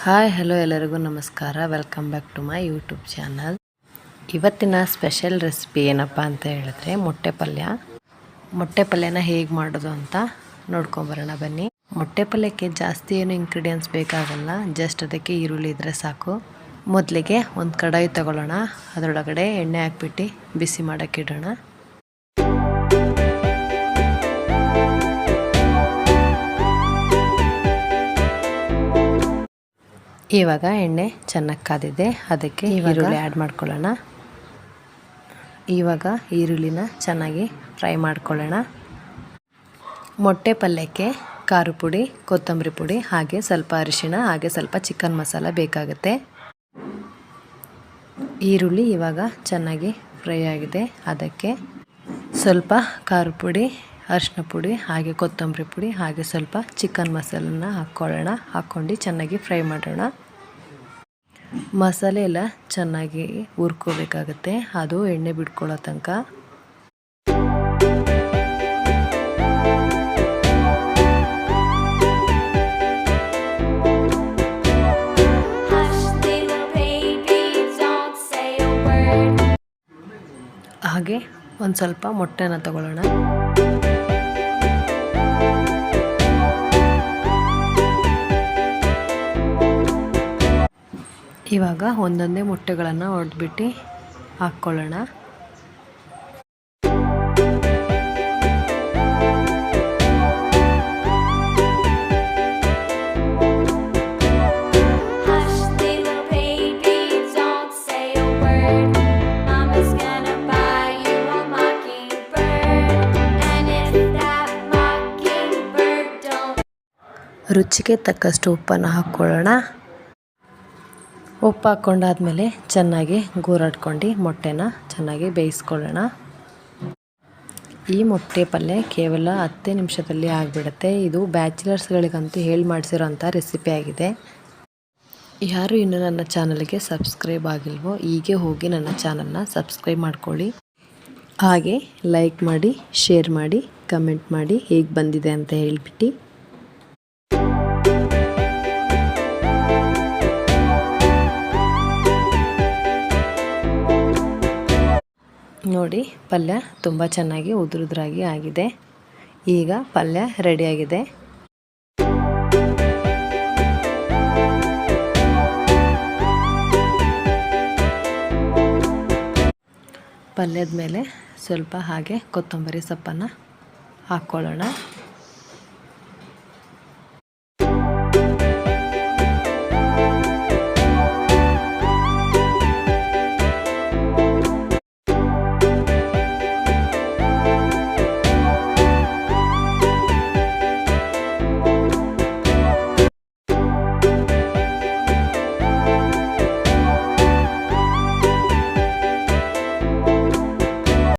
Hi hello ಎಲ್ಲರಿಗೂ ನಮಸ್ಕಾರ. Welcome back to my YouTube channel. ಇವತ್ತಿನ ಸ್ಪೆಷಲ್ ರೆಸಿಪಿ ಏನಪ್ಪ ಅಂತ ಹೇಳಿದ್ರೆ ಮೊಟ್ಟೆ ಪಲ್ಯನ ಹೇಗೆ ಮಾಡೋದು ಅಂತ ನೋಡ್ಕೊಂಬರೋಣ ಬನ್ನಿ. ಮೊಟ್ಟೆ ಪಲ್ಯಕ್ಕೆ ಜಾಸ್ತಿ ಏನು ಇಂಗ್ರೀಡಿಯೆಂಟ್ಸ್ ಬೇಕಾಗಲ್ಲ, ಜಸ್ಟ್ ಅದಕ್ಕೆ ಈರುಳ್ಳಿ ಇದ್ದರೆ ಸಾಕು. ಮೊದಲಿಗೆ ಒಂದು ಕಡಾಯಿ ತಗೊಳ್ಳೋಣ, ಅದರೊಳಗಡೆ ಎಣ್ಣೆ ಹಾಕ್ಬಿಟ್ಟು ಬಿಸಿ ಮಾಡೋಕ್ಕೆ ಇಡೋಣ. ಇವಾಗ ಎಣ್ಣೆ ಚೆನ್ನಾಗಿ ಕಾದಿದೆ, ಅದಕ್ಕೆ ಈರುಳ್ಳಿ ಆ್ಯಡ್ ಮಾಡ್ಕೊಳ್ಳೋಣ. ಇವಾಗ ಈರುಳ್ಳಿನ ಚೆನ್ನಾಗಿ ಫ್ರೈ ಮಾಡ್ಕೊಳ್ಳೋಣ. ಮೊಟ್ಟೆ ಪಲ್ಯಕ್ಕೆ ಖಾರ ಪುಡಿ, ಕೊತ್ತಂಬರಿ ಪುಡಿ, ಹಾಗೆ ಸ್ವಲ್ಪ ಅರಿಶಿಣ, ಹಾಗೆ ಸ್ವಲ್ಪ ಚಿಕನ್ ಮಸಾಲ ಬೇಕಾಗುತ್ತೆ. ಈರುಳ್ಳಿ ಇವಾಗ ಚೆನ್ನಾಗಿ ಫ್ರೈ ಆಗಿದೆ, ಅದಕ್ಕೆ ಸ್ವಲ್ಪ ಖಾರ ಪುಡಿ, ಅರಿಶಿನ ಪುಡಿ, ಹಾಗೆ ಕೊತ್ತಂಬರಿ ಪುಡಿ, ಹಾಗೆ ಸ್ವಲ್ಪ ಚಿಕನ್ ಮಸಾಲನ್ನ ಹಾಕ್ಕೊಂಡು ಚೆನ್ನಾಗಿ ಫ್ರೈ ಮಾಡೋಣ. ಮಸಾಲೆ ಎಲ್ಲ ಚೆನ್ನಾಗಿ ಹುರ್ಕೋಬೇಕಾಗುತ್ತೆ, ಅದು ಎಣ್ಣೆ ಬಿಟ್ಕೊಳ್ಳೋ ತನಕ. ಹಾಗೆ ಒಂದು ಸ್ವಲ್ಪ ಮೊಟ್ಟೆನ ತಗೊಳ್ಳೋಣ. ಇವಾಗ ಒಂದೊಂದೇ ಮೊಟ್ಟೆಗಳನ್ನು ಒಡೆದ್ಬಿಟ್ಟು ಹಾಕ್ಕೊಳ್ಳೋಣ. ರುಚಿಗೆ ತಕ್ಕಷ್ಟು ಉಪ್ಪನ್ನು ಹಾಕ್ಕೊಳ್ಳೋಣ. ಉಪ್ಪು ಹಾಕ್ಕೊಂಡಾದ್ಮೇಲೆ ಚೆನ್ನಾಗಿ ಗೂರಾಡ್ಕೊಂಡು ಮೊಟ್ಟೆನ ಚೆನ್ನಾಗಿ ಬೇಯಿಸ್ಕೊಳ್ಳೋಣ. ಈ ಮೊಟ್ಟೆ ಪಲ್ಯ ಕೇವಲ 10 ನಿಮಿಷದಲ್ಲಿ ಆಗಿಬಿಡುತ್ತೆ. ಇದು ಬ್ಯಾಚುಲರ್ಸ್ಗಳಿಗಂತೂ ಹೇಳಿ ಮಾಡಿಸಿರೋಂಥ ರೆಸಿಪಿ ಆಗಿದೆ. ಯಾರು ಇನ್ನೂ ನನ್ನ ಚಾನಲ್ಗೆ ಸಬ್ಸ್ಕ್ರೈಬ್ ಆಗಿಲ್ವೋ ಹೀಗೆ ಹೋಗಿ ನನ್ನ ಚಾನಲ್ನ ಸಬ್ಸ್ಕ್ರೈಬ್ ಮಾಡ್ಕೊಳ್ಳಿ. ಹಾಗೆ ಲೈಕ್ ಮಾಡಿ, ಶೇರ್ ಮಾಡಿ, ಕಮೆಂಟ್ ಮಾಡಿ ಹೇಗೆ ಬಂದಿದೆ ಅಂತ ಹೇಳಿಬಿಟ್ಟು. ನೋಡಿ, ಪಲ್ಯ ತುಂಬ ಚೆನ್ನಾಗಿ ಉದುರುದ್ರಾಗಿ ಆಗಿದೆ. ಈಗ ಪಲ್ಯ ರೆಡಿಯಾಗಿದೆ. ಪಲ್ಯದ ಮೇಲೆ ಸ್ವಲ್ಪ ಹಾಗೆ ಕೊತ್ತಂಬರಿ ಸೊಪ್ಪನ್ನು ಹಾಕ್ಕೊಳ್ಳೋಣ.